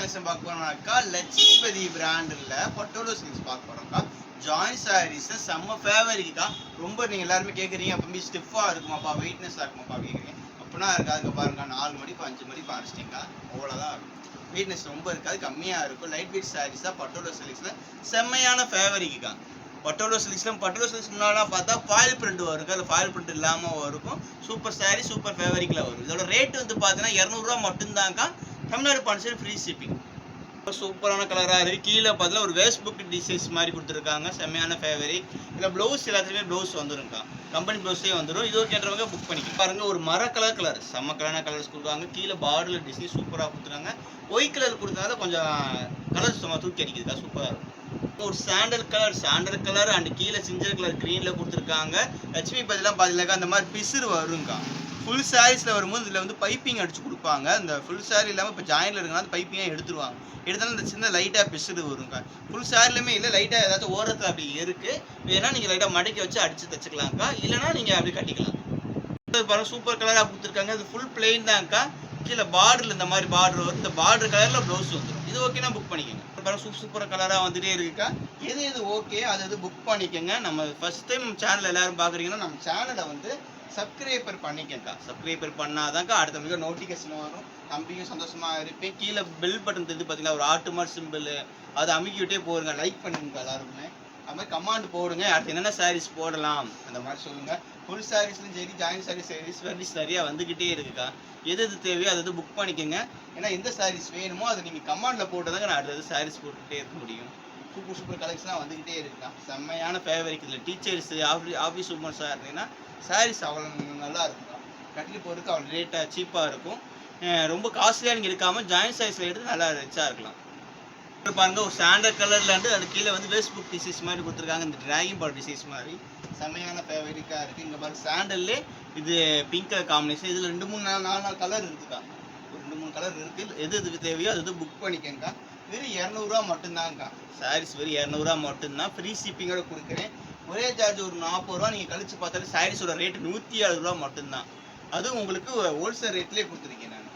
Collection பார்க்க போறோம்னாக்கா லட்சுமிபதி பிராண்ட்ல patola silks பார்க்க போறோம்க்கா. ஜாயின் சாரீஸ் செம்ம ஃபேவரிக்கா. ரொம்ப நீங்க எல்லாருமே கேக்குறீங்க அப்ப ஸ்டிஃபா இருக்குமாப்பா, வெயிட்னஸா இருக்குமாப்பா கேக்குறீங்க. அப்படின்னா இருக்காதுங்க பாருங்க. 4 மணி 5 மணி பாரிச்சிட்டீங்க, அவ்வளவுதான் இருக்கும். வெயிட்னஸ் ரொம்ப இருக்காது, கம்மியா இருக்கும். லைட் வெயிட் சாரீஸ் தான் பட்டோலா சில்க்ஸ்ல செம்மையான ஃபேவரிக்கா. பட்டோலா சில்க்ஸ்ல பட்டோலா சில்க்ஸ் முன்னாலாம் பார்த்தா ஃபாயில் பிரிண்ட் வரும், அது ஃபாயில் பிரிண்ட் இல்லாம இருக்கும். சூப்பர் சாரீ சூப்பர் ஃபேவரிக்ல வரும். இதோட ரேட் வந்து பார்த்தீங்கன்னா 200 ரூபா மட்டும்தான்க்கா. Tamil Nadu Pondicherry free shipping. சூப்பரான கலராக இருக்குது. கீழே பார்த்தீங்கன்னா ஒரு வேஸ்ட் புக் டிசைன்ஸ் மாதிரி கொடுத்துருக்காங்க, செம்மையான ஃபேவரிக். இதில் ப்ளவுஸ் எல்லாத்துலேயுமே ப்ளவுஸ் வந்துருங்கக்கா, கம்பெனி ப்ளவுஸே வந்துடும். இது கேட்டவங்க புக் பண்ணிக்க பாருங்க. ஒரு மர கலர் செம்ம கலரான கலர்ஸ் கொடுக்குறாங்க. கீழே பார்டரில் டிசைன் சூப்பராக கொடுத்துருக்காங்க. ஒயிட் கலர் கொடுத்தனால கொஞ்சம் கலர்ஸ் சும்மா தூக்கி அடிக்குதுக்கா, சூப்பராக இருக்கும். ஒரு சாண்டல் கலர் அண்ட் கீழே சிஞ்சர் கலர் க்ரீனில் கொடுத்துருக்காங்க. லட்சுமி பதிலாம் பார்த்தீங்கன்னாக்கா அந்த மாதிரி பிசுறு வருங்கக்கா. ஃபுல் சாரீஸில் வரும்போது இதில் வந்து பைப்பிங் அடிச்சு கொடுப்பாங்க. இந்த ஃபுல் சாரீ இல்லாமல் இப்போ ஜாயினில் இருக்குன்னா அந்த பைப்பிங்காக எடுத்துருவாங்க. எடுத்தாலும் இந்த சின்ன லைட்டாக பிசுறு வருங்க. ஃபுல் சாரிலுமே இல்லை, லைட்டாக ஏதாச்சும் ஓரத்தில் அப்படி இருக்குது. வேணால் நீங்கள் லைட்டாக மடக்கி வச்சு அடித்து தச்சுக்கலாம்க்கா, இல்லைனா நீங்கள் அப்படி கட்டிக்கலாம். பாருங்க சூப்பர் கலராக கொடுத்துருக்காங்க. இது ஃபுல் பிளெயின் தான்க்கா. கீழே பார்டரில் இந்த மாதிரி பார்டர் வரும். இந்த பார்டர் கலரில் ப்ளவுஸ் வந்துடும். இது ஓகேனா புக் பண்ணிக்கோங்க. பாருங்க சூப்பர் கலராக வந்துட்டே இருக்குக்கா. எது ஓகே அது புக் பண்ணிக்கோங்க. நம்ம ஃபர்ஸ்ட் டைம் சேனல் எல்லாரும் பார்க்குறீங்கன்னா நம்ம சேனலை வந்து சப்ஸ்கிரைபர் பண்ணிக்கங்கக்கா. சப்ஸ்கிரைபர் பண்ணாதான்க்கா அடுத்த மிக நோட்டிஃபிகேஷன் வரும். நம்பிக்கையும் சந்தோஷமாக இருப்பேன். கீழே பெல் பட்டன் தெரிஞ்சு பார்த்தீங்கன்னா ஒரு ஆட்டு மாதிரி சிம்பிள், அதை அமுக்கிவிட்டே போடுங்க. லைக் பண்ணுங்க எல்லாருமே. அது மாதிரி கமெண்ட் போடுங்க. அடுத்து என்னென்ன சாரீஸ் போடலாம் அந்த மாதிரி சொல்லுங்கள். ஃபுல் சாரீஸ்லையும் சரி, ஜாயின் சாரீஸ் வெரைட்டிஸ் நிறையா வந்துக்கிட்டே இருக்குக்கா. எது தேவையோ அது புக் பண்ணிக்கோங்க. ஏன்னா எந்த சாரீஸ் வேணுமோ அதை நீங்கள் கமெண்டில் போட்டதாங்க நான் அடுத்தது சாரீஸ் போட்டுக்கிட்டே இருக்க முடியும். சூப்பர் கலெக்ஷனாக வந்துக்கிட்டே இருக்குக்கா. செம்மையான ஃபேவரிக். இதில் டீச்சர்ஸ் ஆஃபீஸ் உமன்ஸாக இருந்தீங்கன்னா சாரீஸ் அவ்வளோ நல்லா இருக்குக்கா. கட்டிட்டு போகிறதுக்கு அவ்வளோ ரேட்டாக சீப்பாக இருக்கும். ரொம்ப காஸ்ட்லியாக நீங்கள் இருக்காமல் ஜாயின் சாரீஸில் எடுத்து நல்லா ரிச்சாக இருக்கலாம். பாருங்கள் ஒரு சாண்டல் கலர்லேருந்து அது கீழே வந்து வேஸ்ட் புக் டிசைன்ஸ் மாதிரி கொடுத்துருக்காங்க. இந்த டிராகிங் பால் டிசைன்ஸ் மாதிரி செம்மையான ஃபேவரிக்காக இருக்குது. இங்கே பாருங்க சாண்டல்லே இது பிங்க் கலர் காம்பினேஷன். இதில் 2 3 4 கலர் இருக்குக்கா. ஒரு 2 3 கலர் இருக்குது. எது தேவையோ அது புக் பண்ணிக்கங்கக்கா. வெறும் 200 ரூபா மட்டும்தான்க்கா. சாரீஸ் வெறும் 200 ரூபா மட்டும்தான். ஃப்ரீ ஷிப்பிங்கோட கொடுக்குறேன். ஒரே சார்ஜ் ஒரு 40 ரூபா. நீங்கள் கழிச்சு பார்த்தாலும் சாரீஸோட ரேட் 160 ரூபா மட்டும்தான். அதுவும் உங்களுக்கு ஹோல்சேல் ரேட்லேயே கொடுத்துருக்கேன் நான்.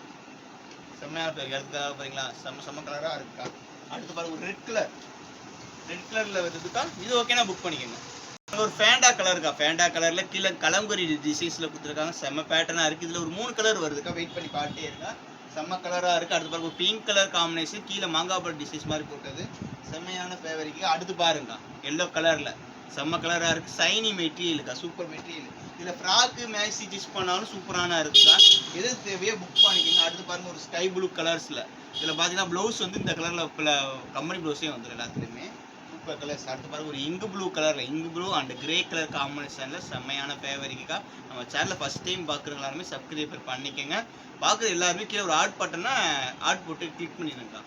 செம்மையான பேர் எடுத்துக்காக பாருங்களா, செம்ம கலராக இருக்குக்கா. அடுத்து பாருங்க ஒரு ரெட் கலரில் வருதுக்கா. இது ஓகேனா புக் பண்ணிக்கோங்க. ஒரு ஃபேண்டா கலருக்கா. ஃபேண்டா கலரில் கீழே கலங்கரி டிசைன்ஸில் கொடுத்துருக்காங்க. செம்ம பேட்டர்னாக இருக்குது. இதில் ஒரு 3 கலர் வருதுக்கா. வெயிட் பண்ணி பார்த்தே இருக்கா. செம்ம கலராக இருக்குது. அடுத்து பாருங்க பிங்க் கலர் காம்பினேஷன். கீழே மாங்காய் டிசைன்ஸ் மாதிரி போட்டது செம்மையான ஃபேவரிக்கு. அடுத்து பாருங்க எல்லோ கலரில் செம்ம கலராக இருக்குது. சைனி மெட்டீரியலுக்கா, சூப்பர் மெட்டீரியல். இதில் ஃப்ராக்கு மேக்ஸி ஸ்டிச் பண்ணாலும் சூப்பரான இருக்குக்கா. எது தேவையோ புக் பண்ணிக்கோங்க. அடுத்து பாருங்கள் ஒரு ஸ்கை ப்ளூ கலர்ஸில். இதில் பார்த்தீங்கன்னா ப்ளவுஸ் வந்து இந்த கலரில் கம்பெனி ப்ளவுஸே வந்துடும் எல்லாத்துலேயுமே. Super colours. அடுத்து பாருங்கள் ஒரு இங்கு ப்ளூ அண்ட் கிரே கலர் காம்பினேஷனில் செம்மையான ஃபேவரிக்கா. நம்ம சேனலில் ஃபஸ்ட் டைம் பார்க்குறவங்க எல்லாருமே சப்ஸ்கிரைபர் பண்ணிக்கோங்க. பார்க்குற எல்லாருமே கீழே ஒரு ஆட் பட்டன்னா ஆட் போட்டு கிளிக் பண்ணிடுங்கக்கா.